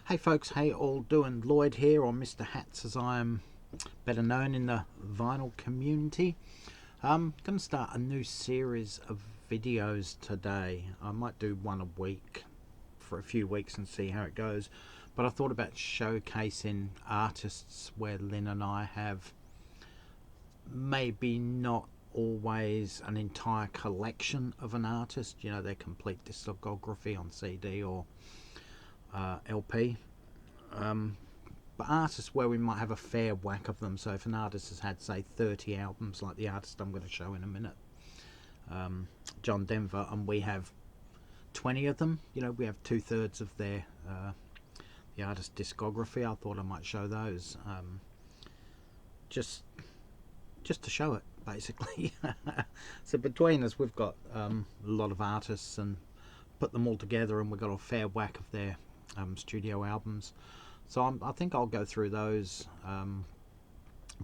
Hey folks, how you all doing? Lloyd here, or Mr. Hats as I am better known in the vinyl community. I'm going to start a new series of videos today. I might do one a week for a few weeks and see how it goes. But I thought about showcasing artists where Lynne and I have maybe not always an entire collection of an artist, you know, their complete discography on CD or LP, but artists where we might have a fair whack of them. So if an artist has had, say, 30 albums, like the artist I'm going to show in a minute, John Denver, and we have 20 of them, you know, we have 2/3 of their the artist's discography. I thought I might show those, just to show it, basically. So between us, we've got a lot of artists, and put them all together, and we've got a fair whack of their studio albums. So I think I'll go through those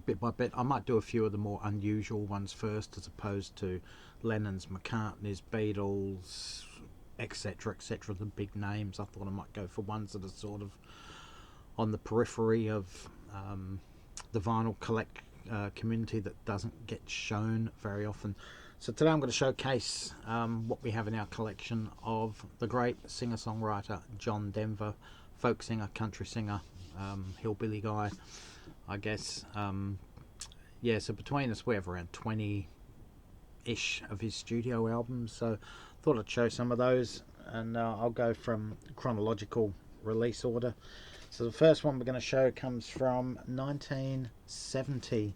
bit by bit. I might do a few of the more unusual ones first, as opposed to Lennon's, McCartney's, Beatles, etc., etc., the big names. I thought I might go for ones that are sort of on the periphery of the vinyl community that doesn't get shown very often. So today I'm going to showcase what we have in our collection of the great singer-songwriter John Denver, folk singer, country singer, hillbilly guy, I guess. Yeah, so between us we have around 20-ish of his studio albums, so I thought I'd show some of those, and I'll go from chronological release order. So the first one we're going to show comes from 1970,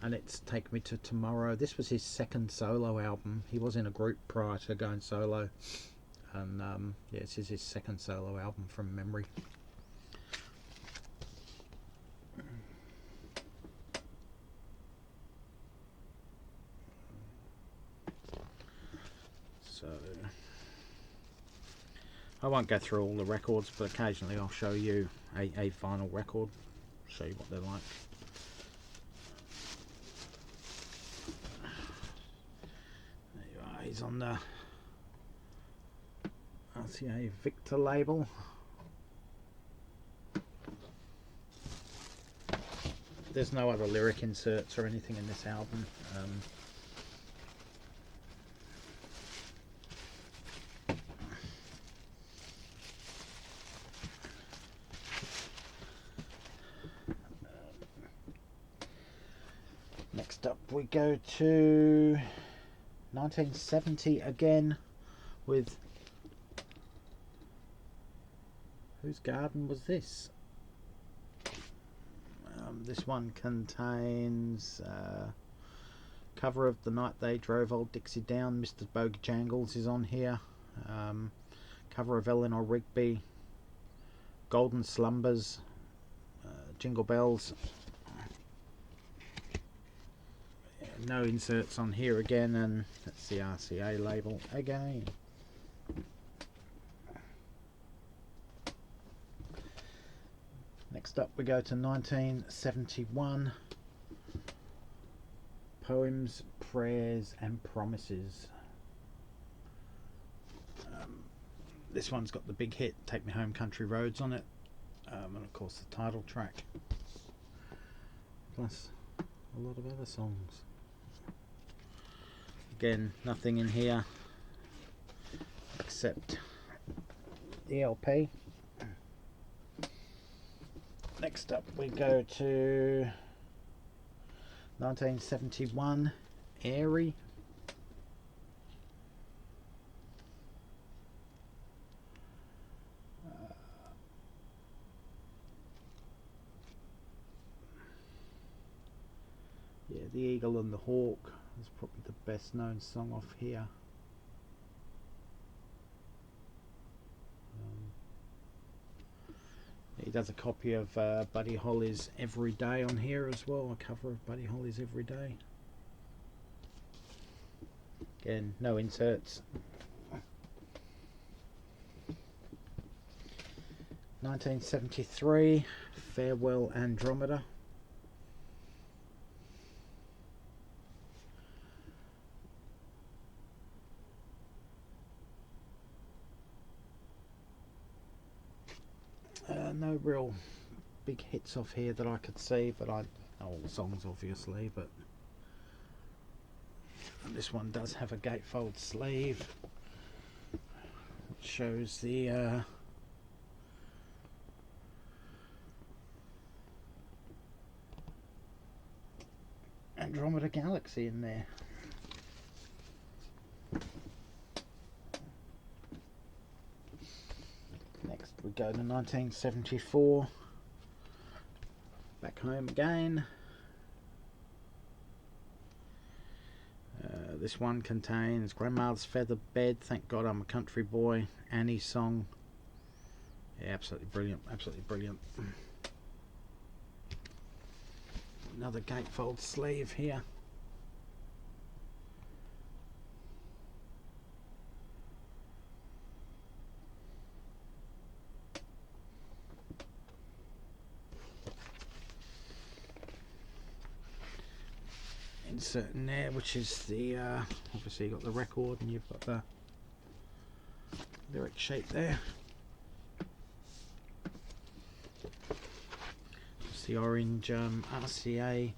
and it's Take Me to Tomorrow. This was his second solo album. He was in a group prior to going solo, and yeah, this is his second solo album from memory. So I won't go through all the records, but occasionally I'll show you a vinyl record, show you what they're like. There you are. He's on the RCA Victor label. There's no other lyric inserts or anything in this album. Next up we go to 1970 again, with whose garden was this? This one contains cover of The Night They Drove Old Dixie Down. Mr. Bojangles is on here. Cover of Eleanor Rigby, Golden Slumbers, Jingle Bells. No inserts on here again, and that's the RCA label again. Next up we go to 1971, Poems, Prayers and Promises. This one's got the big hit Take Me Home Country Roads on it, and of course the title track, plus a lot of other songs. Again, nothing in here except the LP. Next up we go to 1971, Airy. Yeah, The Eagle and the Hawk is probably the best known song off here. He does a copy of Buddy Holly's Every Day on here as well, a cover of Buddy Holly's Every Day. Again, no inserts. 1973, Farewell Andromeda. No real big hits off here that I could see, but I know all the songs obviously. But this one does have a gatefold sleeve, which shows the Andromeda Galaxy in there. Next we go to 1974, Back Home Again. This one contains Grandmother's Feather Bed, Thank God I'm a Country Boy, Annie's Song. Yeah, absolutely brilliant, absolutely brilliant. Another gatefold sleeve here. Insert in there, which is the obviously you've got the record and you've got the lyric sheet there. It's the orange RCA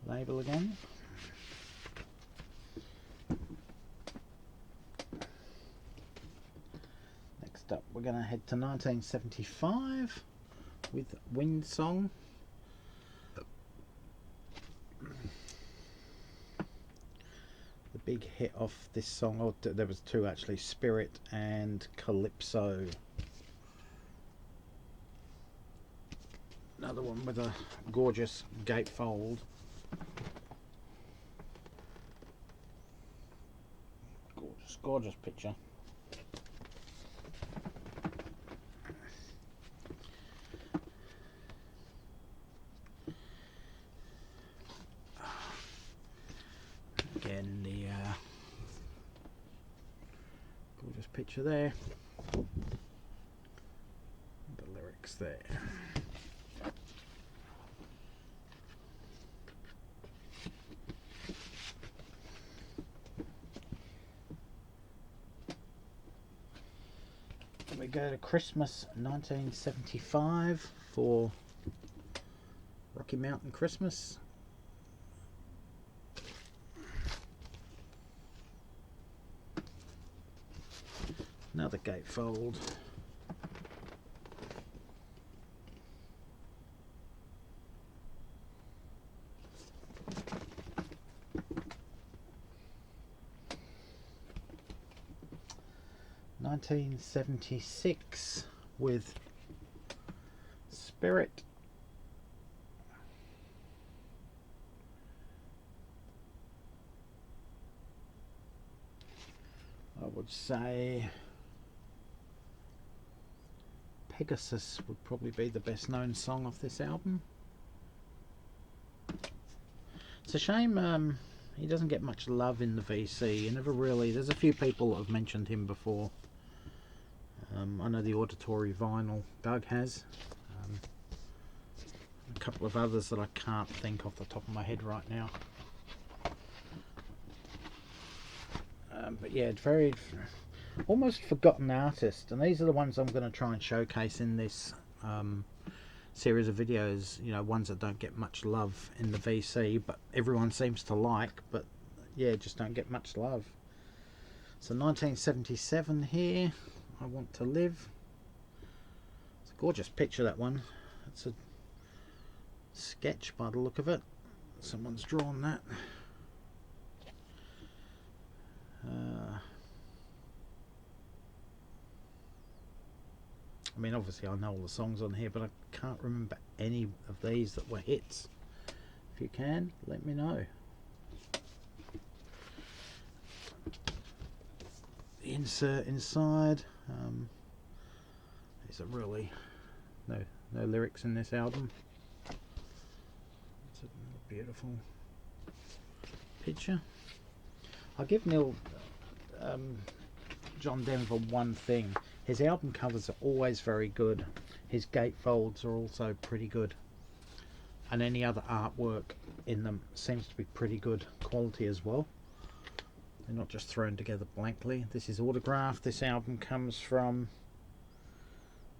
label again. Next up we're going to head to 1975 with Wind Song. The big hit off this song, oh, there was two actually, Spirit and Calypso. Another one with a gorgeous gatefold. Gorgeous, gorgeous picture. Again, the gorgeous picture there. The lyrics there. We go to Christmas 1975 for Rocky Mountain Christmas. Another gatefold. (1976) with Spirit. I would say Pegasus would probably be the best known song off this album. It's a shame he doesn't get much love in the VC. You never really, there's a few people that have mentioned him before. I know the Auditory Vinyl Doug has. A couple of others that I can't think off the top of my head right now. But yeah, it's very almost forgotten artist, and these are the ones I'm going to try and showcase in this series of videos. You know, ones that don't get much love in the VC, but everyone seems to like, but yeah, just don't get much love. So 1977 here, I Want to Live. It's a gorgeous picture, that one. It's a sketch by the look of it. Someone's drawn that. I mean, obviously I know all the songs on here, but I can't remember any of these that were hits. If you can, let me know. The insert inside. These are really no lyrics in this album. It's a beautiful picture. I'll give Neil John Denver one thing. His album covers are always very good. His gatefolds are also pretty good. And any other artwork in them seems to be pretty good quality as well. They're not just thrown together blankly. This is autographed. This album comes from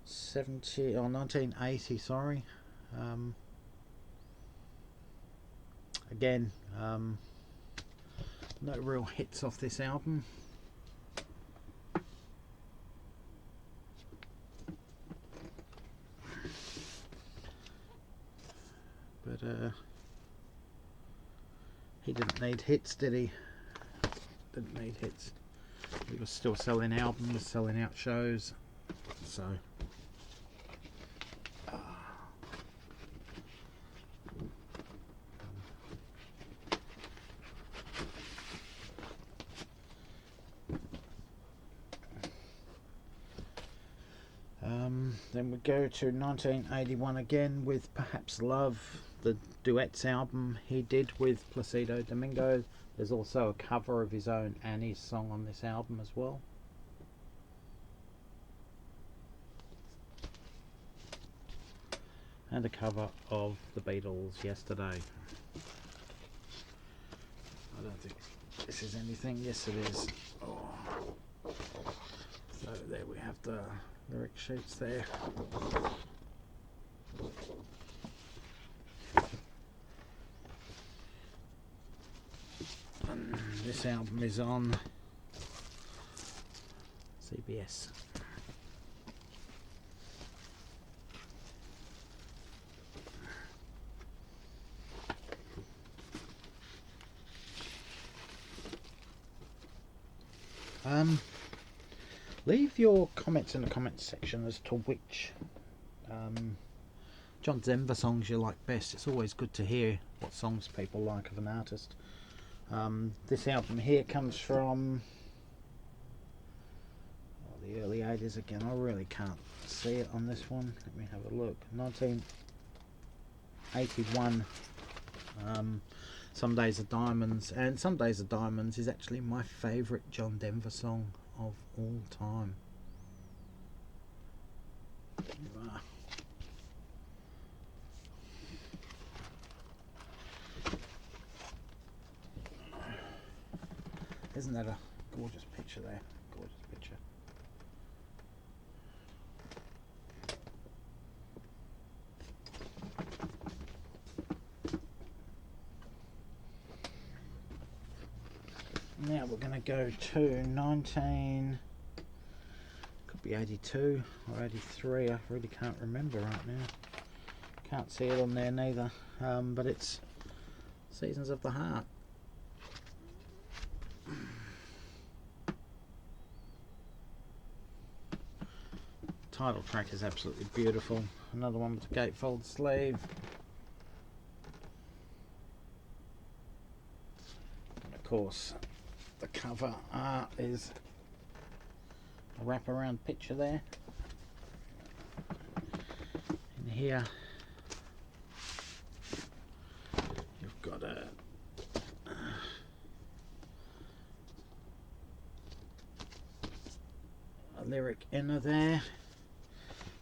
1980, sorry. Again, no real hits off this album. But he didn't need hits, did he? Didn't need hits. He was still selling albums, selling out shows. So then we go to 1981 again with Perhaps Love, the duets album he did with Placido Domingo. There's also a cover of his own Annie's song on this album as well. And a cover of the Beatles' Yesterday. I don't think this is anything. Yes, it is. Oh. So there we have the lyric sheets there. And this album is on CBS. Leave your comments in the comments section as to which John Denver songs you like best. It's always good to hear what songs people like of an artist. This album here comes from the early 80s again. I really can't see it on this one. Let me have a look. 1981. Some Days of Diamonds, and Some Days of Diamonds is actually my favourite John Denver song of all time. Isn't that a gorgeous picture there? Gorgeous picture. Now we're going to go to 82 or 83. I really can't remember right now. Can't see it on there neither. But it's Seasons of the Heart. Title track is absolutely beautiful. Another one with a gatefold sleeve. And of course, the cover art is a wraparound picture there. In here, you've got a lyric inner there.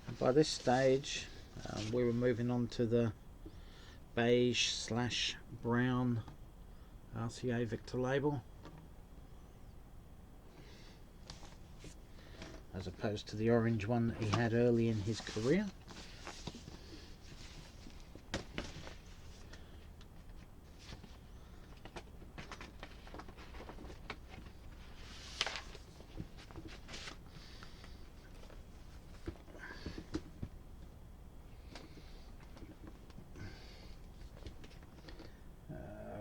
And by this stage, we were moving on to the beige/brown RCA Victor label, as opposed to the orange one that he had early in his career.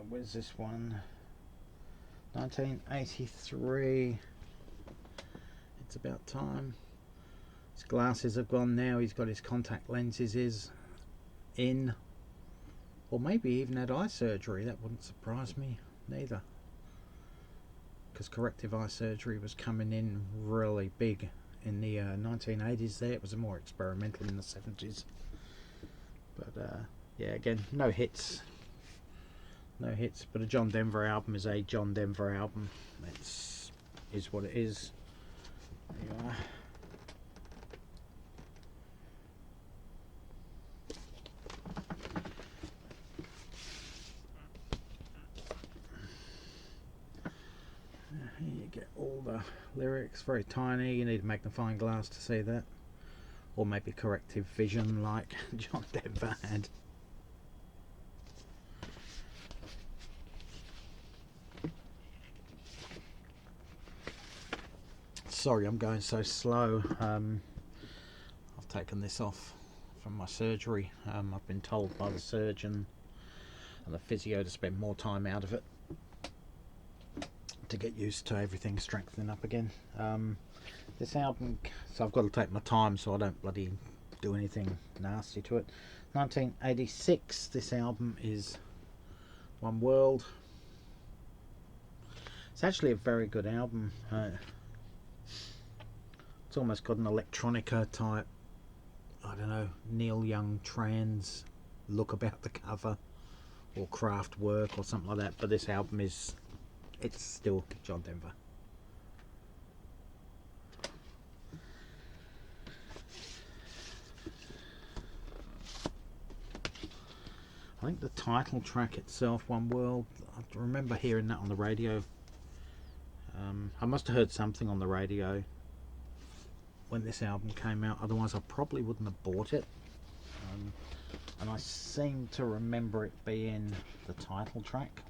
Where's this one? 1983. It's About Time. His glasses have gone now. He's got his contact lenses in, or maybe even had eye surgery. That wouldn't surprise me neither, because corrective eye surgery was coming in really big in the 1980s. There, it was more experimental in the 70s. But yeah, again, no hits. No hits, but a John Denver album is a John Denver album. It's is what it is. There you are. Here you get all the lyrics, very tiny. You need a magnifying glass to see that. or maybe corrective vision like John Denver had. Sorry, I'm going so slow. I've taken this off from my surgery. I've been told by the surgeon and the physio to spend more time out of it to get used to everything strengthening up again. This album, so I've got to take my time so I don't bloody do anything nasty to it. 1986, this album is One World. It's actually a very good album. It's almost got an electronica type, I don't know, Neil Young trance look about the cover, or craft work or something like that, but this album is, it's still John Denver. I think the title track itself, One World, I remember hearing that on the radio. I must have heard something on the radio when this album came out, otherwise I probably wouldn't have bought it. And I seem to remember it being the title track,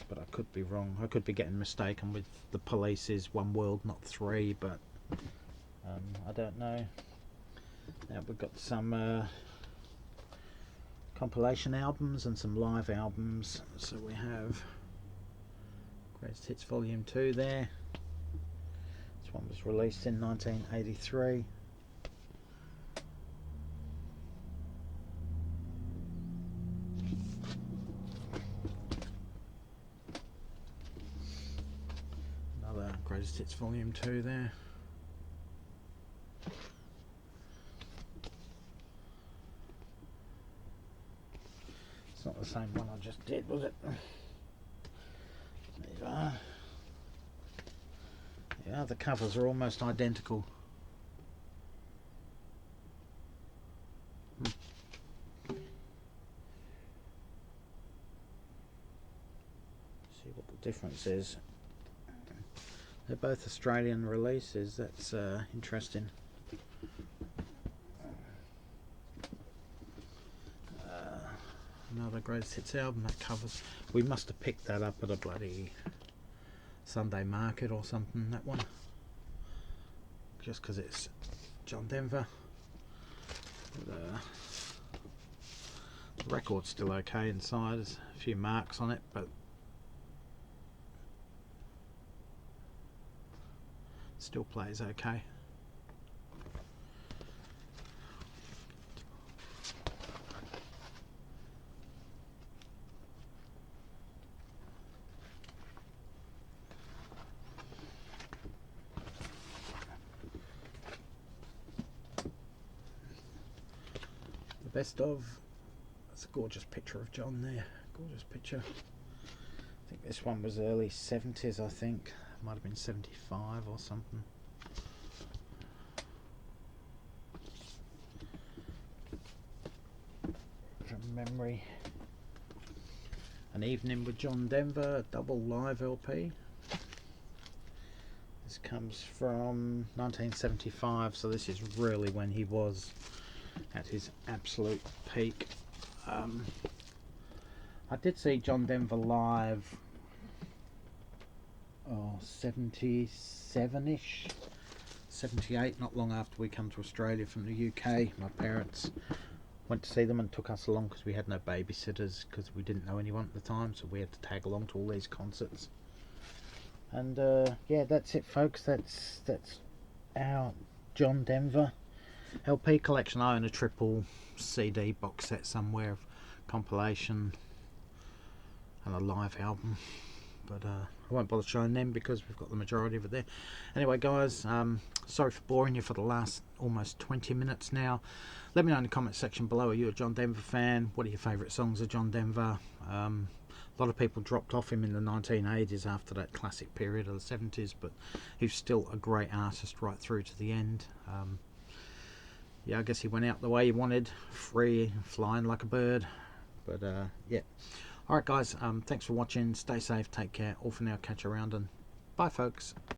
but I could be wrong. I could be getting mistaken with the Police's One World Not Three, but I don't know. Now we've got some compilation albums and some live albums. So we have Greatest Hits Volume 2 there. This one was released in 1983. Another Greatest Hits Volume 2 there. It's not the same one I just did, was it? There you are. Yeah, the covers are almost identical. See what the difference is. They're both Australian releases. That's interesting. Another Greatest Hits album. That covers. We must have picked that up at a bloody Sunday market or something, that one, just because it's John Denver. But, the record's still okay inside. There's a few marks on it, but still plays okay. Best of. That's a gorgeous picture of John there. Gorgeous picture. I think this one was early 70s, I think. Might have been 75 or something. From memory. An Evening with John Denver, a double live LP. This comes from 1975, so this is really when he was at his absolute peak. I did see John Denver live 77ish, 78, not long after we come to Australia from the UK. My parents went to see them and took us along because we had no babysitters, because we didn't know anyone at the time, so we had to tag along to all these concerts. And yeah, that's it, folks. That's our John Denver LP collection. I own a triple CD box set somewhere of compilation and a live album, but I won't bother showing them because we've got the majority of it there. Anyway guys, sorry for boring you for the last almost 20 minutes now. Let me know in the comment section below, are you a John Denver fan? What are your favourite songs of John Denver? A lot of people dropped off him in the 1980s after that classic period of the 70s, but he's still a great artist right through to the end. Yeah, I guess he went out the way he wanted, free, flying like a bird. But yeah. Alright guys, thanks for watching. Stay safe, take care. All for now, catch you around, and bye folks.